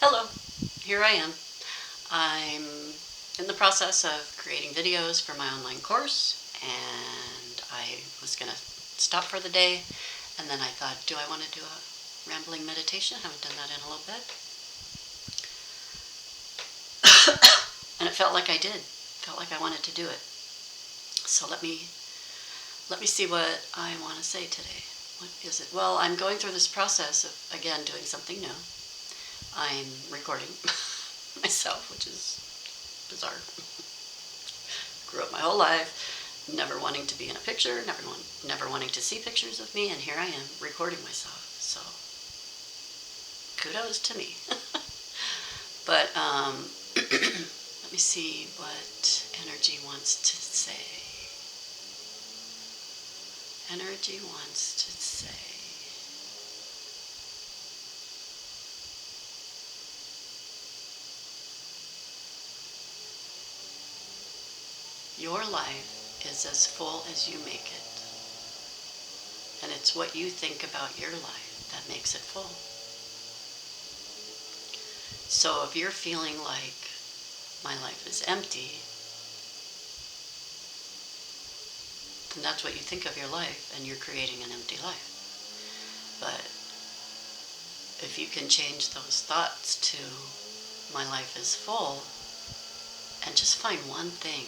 Hello, here I am. I'm in the process of creating videos for my online course, and I was going to stop for the day, and then I thought, do I want to do a rambling meditation? I haven't done that in a little bit. And it felt like I did. Felt like I wanted to do it. So let me see what I want to say today. What is it? Well, I'm going through this process of, again, doing something new. I'm recording myself, which is bizarre. Grew up my whole life never wanting to be in a picture, never wanting to see pictures of me, and here I am recording myself. So kudos to me. But let me see what energy wants to say. Energy wants to say. Your life is as full as you make it. And it's what you think about your life that makes it full. So if you're feeling like my life is empty, then that's what you think of your life, and you're creating an empty life. But if you can change those thoughts to my life is full, and just find one thing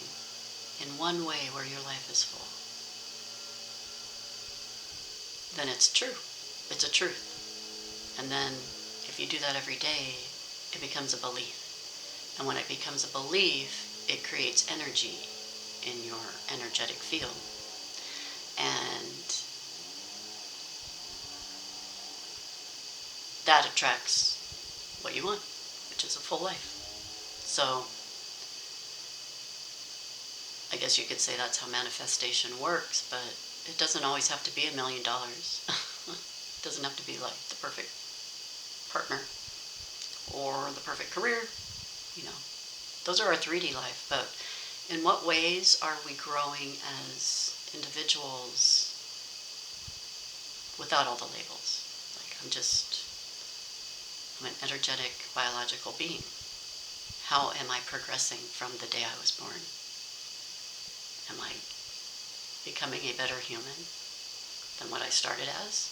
in one way where your life is full, then it's true. It's a truth. And then if you do that every day, it becomes a belief. And when it becomes a belief, it creates energy in your energetic field. And that attracts what you want, which is a full life. So I guess you could say that's how manifestation works, but it doesn't always have to be $1 million. It doesn't have to be like the perfect partner or the perfect career. You know, those are our 3D life, but in what ways are we growing as individuals without all the labels? Like, I'm an energetic biological being. How am I progressing from the day I was born? Am I becoming a better human than what I started as?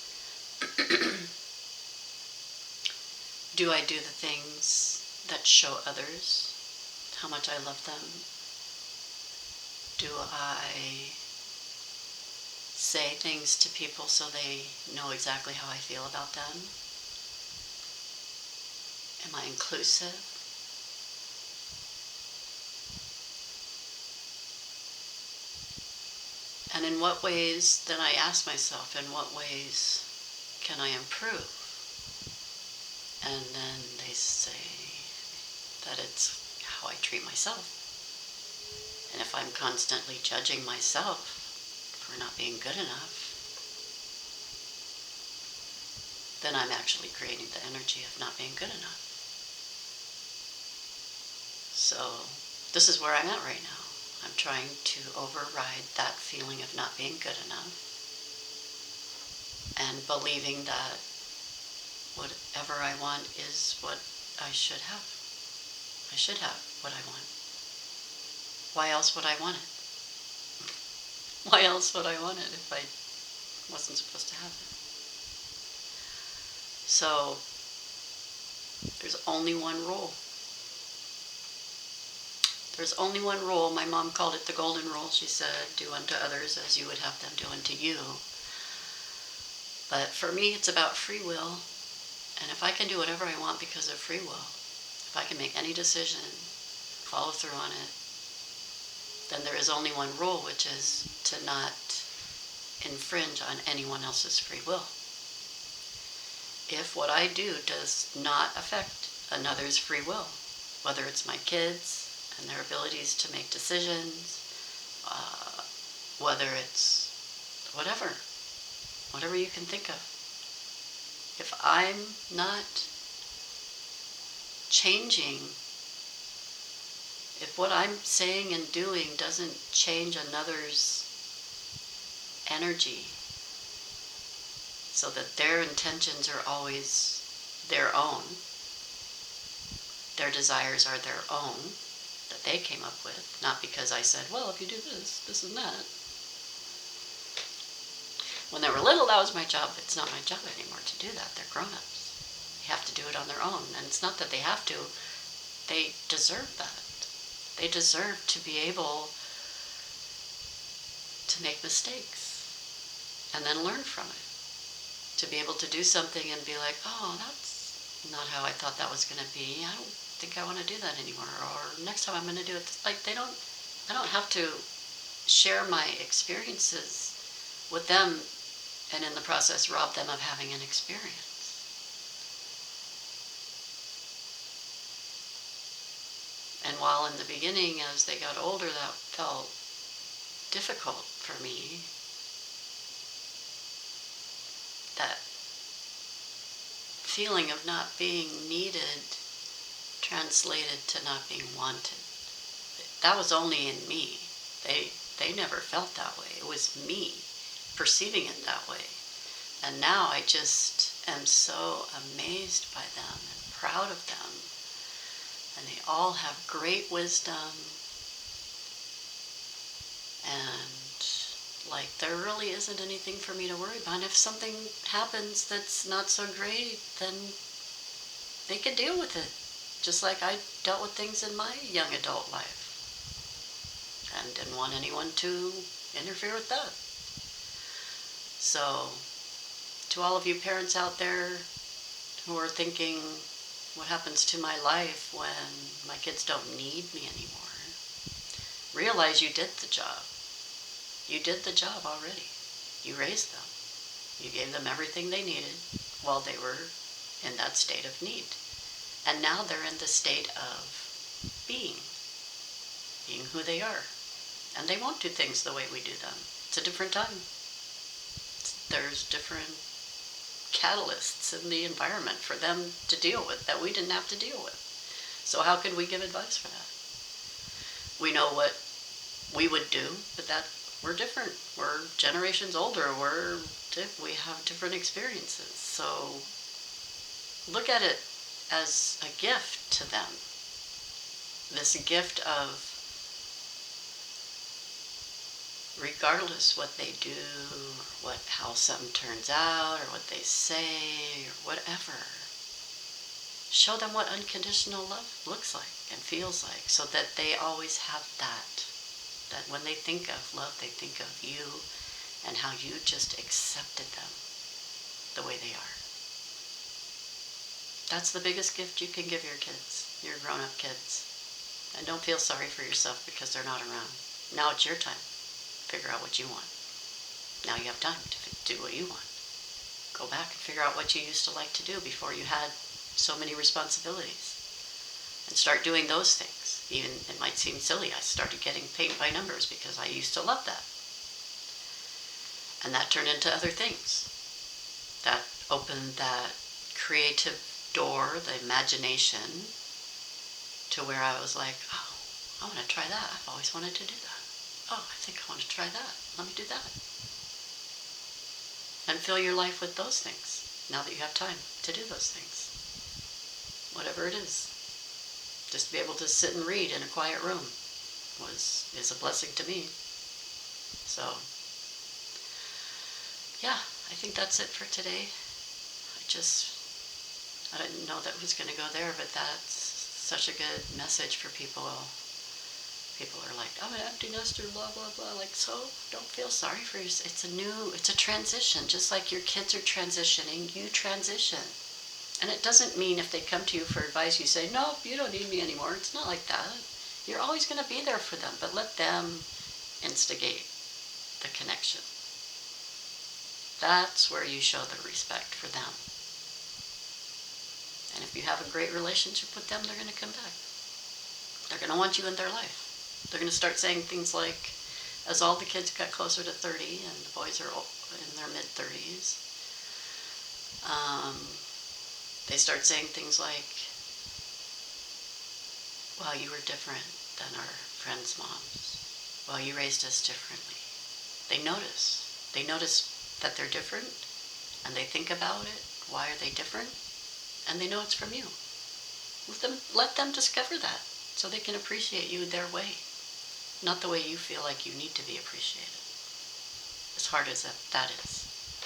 Do I do the things that show others how much I love them? Do I say things to people so they know exactly how I feel about them? Am I inclusive? And in what ways, then I ask myself, in what ways can I improve? And then they say that it's how I treat myself. And if I'm constantly judging myself for not being good enough, then I'm actually creating the energy of not being good enough. So this is where I'm at right now. I'm trying to override that feeling of not being good enough and believing that whatever I want is what I should have. I should have what I want. Why else would I want it? Why else would I want it if I wasn't supposed to have it? So there's only one rule. There's only one rule. My mom called it the golden rule. She said, do unto others as you would have them do unto you. But for me, it's about free will. And if I can do whatever I want because of free will, if I can make any decision, follow through on it, then there is only one rule, which is to not infringe on anyone else's free will. If what I do does not affect another's free will, whether it's my kids and their abilities to make decisions, whether it's whatever you can think of. If I'm not changing, if what I'm saying and doing doesn't change another's energy so that their intentions are always their own, Their desires are their own, that they came up with, not because I said, well, if you do this, this and that. When they were little, that was my job. It's not my job anymore to do that. They're grown-ups. They have to do it on their own. And it's not that they have to. They deserve that. They deserve to be able to make mistakes and then learn from it. To be able to do something and be like, oh, that's not how I thought that was going to be. I don't think I want to do that anymore. Or next time I'm going to do it. Like, I don't have to share my experiences with them and in the process rob them of having an experience. And while in the beginning, as they got older, that felt difficult for me, that feeling of not being needed translated to not being wanted. That was only in me. They never felt that way. It was me perceiving it that way. And now I just am so amazed by them and proud of them. And they all have great wisdom. And like, there really isn't anything for me to worry about. And if something happens that's not so great, then they can deal with it. Just like I dealt with things in my young adult life. And didn't want anyone to interfere with that. So, to all of you parents out there who are thinking, what happens to my life when my kids don't need me anymore? Realize you did the job. You did the job already. You raised them. You gave them everything they needed while they were in that state of need. And now they're in the state of being who they are. And they won't do things the way we do them. It's a different time. There's different catalysts in the environment for them to deal with that we didn't have to deal with. So how could we give advice for that? We know what we would do, but that we're different. We're generations older. We have different experiences. So look at it as a gift to them. This gift of, regardless what they do, or how something turns out, or what they say, or whatever, show them what unconditional love looks like and feels like, so that they always have that when they think of love, they think of you and how you just accepted them the way they are. That's the biggest gift you can give your kids, your grown-up kids. And don't feel sorry for yourself because they're not around. Now it's your time. Figure out what you want. Now you have time to do what you want. Go back and figure out what you used to like to do before you had so many responsibilities. And start doing those things. Even, it might seem silly, I started getting paint by numbers because I used to love that. And that turned into other things. That opened that creative door, the imagination, to where I was like, oh, I want to try that. I've always wanted to do that. Oh, I think I want to try that. Let me do that. And fill your life with those things, now that you have time to do those things. Whatever it is. Just to be able to sit and read in a quiet room is a blessing to me. So, yeah, I think that's it for today. I didn't know that was going to go there, but that's such a good message for people. People are like, I'm an empty nester, blah, blah, blah. Like, so don't feel sorry for yourself. It's a transition. Just like your kids are transitioning, you transition. And it doesn't mean if they come to you for advice, you say, no, you don't need me anymore. It's not like that. You're always going to be there for them, but let them instigate the connection. That's where you show the respect for them. And if you have a great relationship with them, they're going to come back. They're going to want you in their life. They're going to start saying things like, as all the kids got closer to 30 and the boys are in their mid-30s, they start saying things like, well, you were different than our friends' moms. Well, you raised us differently. They notice. They notice that they're different, and they think about it. Why are they different? And they know it's from you. let them discover that so they can appreciate you their way, not the way you feel like you need to be appreciated, as hard as that is.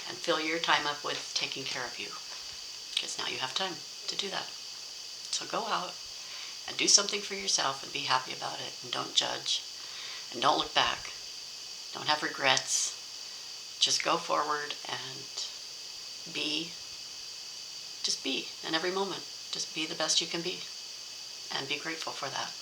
And fill your time up with taking care of you, because now you have time to do that. So go out and do something for yourself and be happy about it, and don't judge, and don't look back. Don't have regrets. Just go forward and be. Just be in every moment. Just be the best you can be, and be grateful for that.